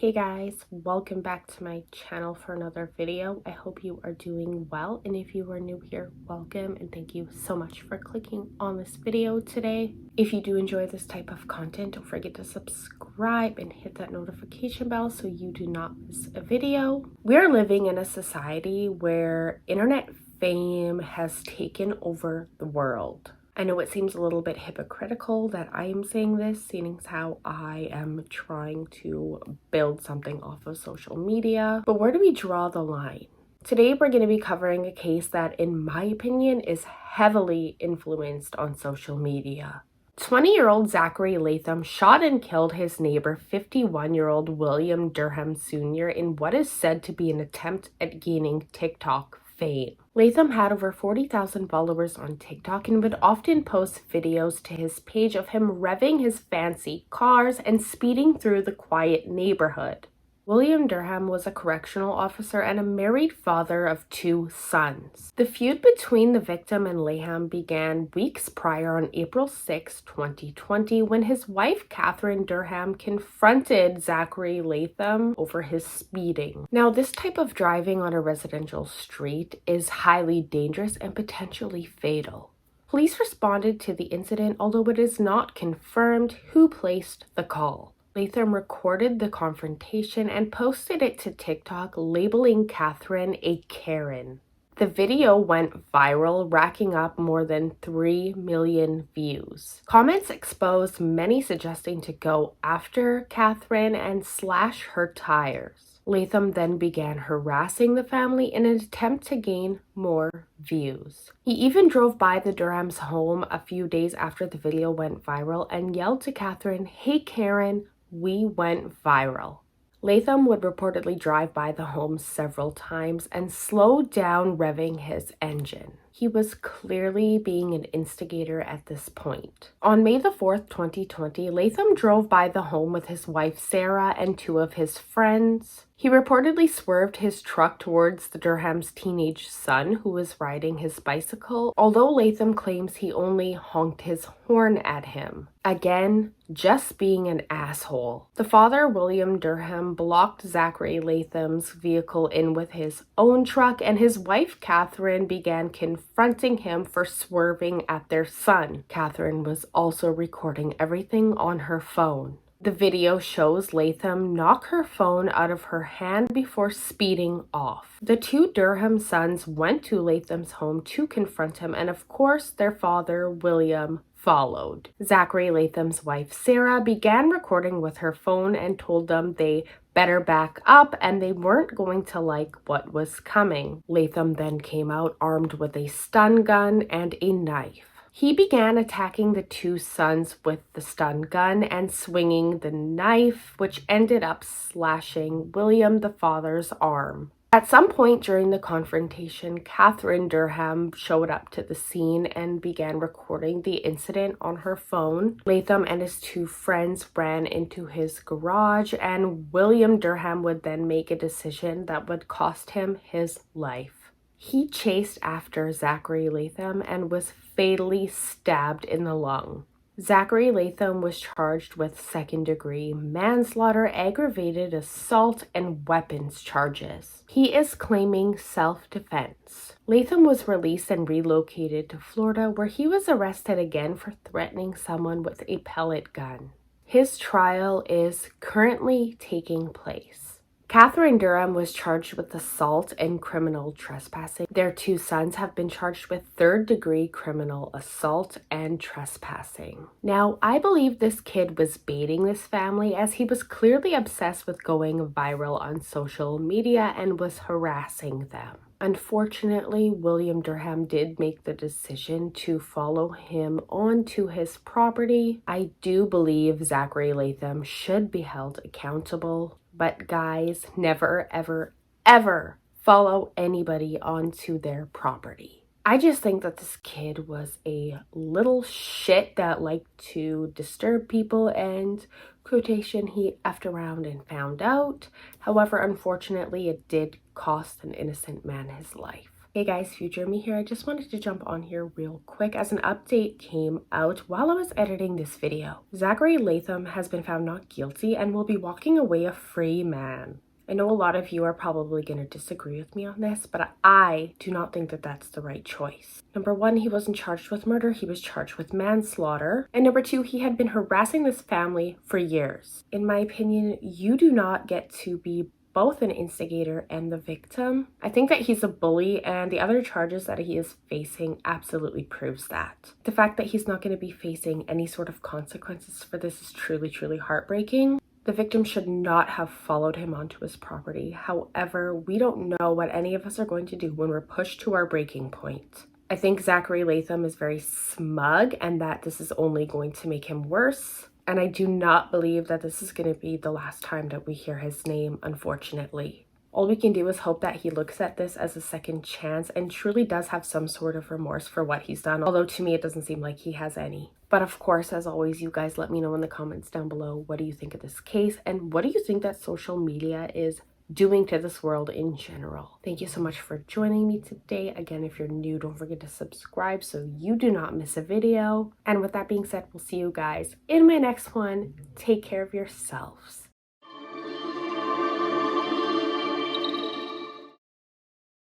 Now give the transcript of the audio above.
Hey guys, welcome back to my channel for another video. I hope you are doing well, and if you are new here, welcome and thank you so much for clicking on this video today. If you do enjoy this type of content, don't forget to subscribe and hit that notification bell so you do not miss a video. We're living in a society where internet fame has taken over the world. I know it seems a little bit hypocritical that I am saying this, seeing as how I am trying to build something off of social media, but where do we draw the line? Today, we're going to be covering a case that, in my opinion, is heavily influenced on social media. 20-year-old Zachary Latham shot and killed his neighbor, 51-year-old William Durham Sr. in what is said to be an attempt at gaining TikTok fame. Latham had over 40,000 followers on TikTok and would often post videos to his page of him revving his fancy cars and speeding through the quiet neighborhood. William Durham was a correctional officer and a married father of 2 sons. The feud between the victim and Latham began weeks prior on April 6, 2020, when his wife Catherine Durham confronted Zachary Latham over his speeding. Now, this type of driving on a residential street is highly dangerous and potentially fatal. Police responded to the incident, although it is not confirmed who placed the call. Latham recorded the confrontation and posted it to TikTok, labeling Catherine a Karen. The video went viral, racking up more than 3 million views. Comments exposed many suggesting to go after Catherine and slash her tires. Latham then began harassing the family in an attempt to gain more views. He even drove by the Durham's home a few days after the video went viral and yelled to Catherine, "Hey Karen, we went viral." Latham would reportedly drive by the home several times and slow down, revving his engine. He was clearly being an instigator at this point. On May the 4th, 2020, Latham drove by the home with his wife Sarah and 2 of his friends. He reportedly swerved his truck towards the Durham's teenage son, who was riding his bicycle, although Latham claims he only honked his horn at him. Again, just being an asshole. The father, William Durham, blocked Zachary Latham's vehicle in with his own truck, and his wife Catherine began confronting him for swerving at their son. Catherine was also recording everything on her phone. The video shows Latham knock her phone out of her hand before speeding off. The 2 Durham sons went to Latham's home to confront him, and of course, their father, William, followed. Zachary Latham's wife, Sarah, began recording with her phone and told them they better back up and they weren't going to like what was coming. Latham then came out armed with a stun gun and a knife. He began attacking the 2 sons with the stun gun and swinging the knife, which ended up slashing William, the father's arm. At some point during the confrontation, Catherine Durham showed up to the scene and began recording the incident on her phone. Latham and his 2 friends ran into his garage, and William Durham would then make a decision that would cost him his life. He chased after Zachary Latham and was fatally stabbed in the lung. Zachary Latham was charged with second-degree manslaughter, aggravated assault, and weapons charges. He is claiming self-defense. Latham was released and relocated to Florida, where he was arrested again for threatening someone with a pellet gun. His trial is currently taking place. Catherine Durham was charged with assault and criminal trespassing. Their 2 sons have been charged with third-degree criminal assault and trespassing. Now, I believe this kid was baiting this family, as he was clearly obsessed with going viral on social media and was harassing them. Unfortunately, William Durham did make the decision to follow him onto his property. I do believe Zachary Latham should be held accountable. But guys, never, ever, ever follow anybody onto their property. I just think that this kid was a little shit that liked to disturb people, and quotation, he effed around and found out. However, unfortunately, it did cost an innocent man his life. Hey guys, Future Me here. I just wanted to jump on here real quick as an update came out while I was editing this video. Zachary Latham has been found not guilty and will be walking away a free man. I know a lot of you are probably going to disagree with me on this, but I do not think that that's the right choice. Number one, he wasn't charged with murder, he was charged with manslaughter. And number two, he had been harassing this family for years. In my opinion, you do not get to be both an instigator and the victim. I think that he's a bully, and the other charges that he is facing absolutely proves that. The fact that he's not going to be facing any sort of consequences for this is truly, truly heartbreaking. The victim should not have followed him onto his property. However, we don't know what any of us are going to do when we're pushed to our breaking point. I think Zachary Latham is very smug and that this is only going to make him worse. And I do not believe that this is going to be the last time that we hear his name, unfortunately. All we can do is hope that he looks at this as a second chance and truly does have some sort of remorse for what he's done, although to me it doesn't seem like he has any. But of course, as always, you guys let me know in the comments down below, what do you think of this case and what do you think that social media is doing to this world in general? Thank you so much for joining me today. Again, if you're new, don't forget to subscribe so you do not miss a video. And with that being said, we'll see you guys in my next one. Take care of yourselves.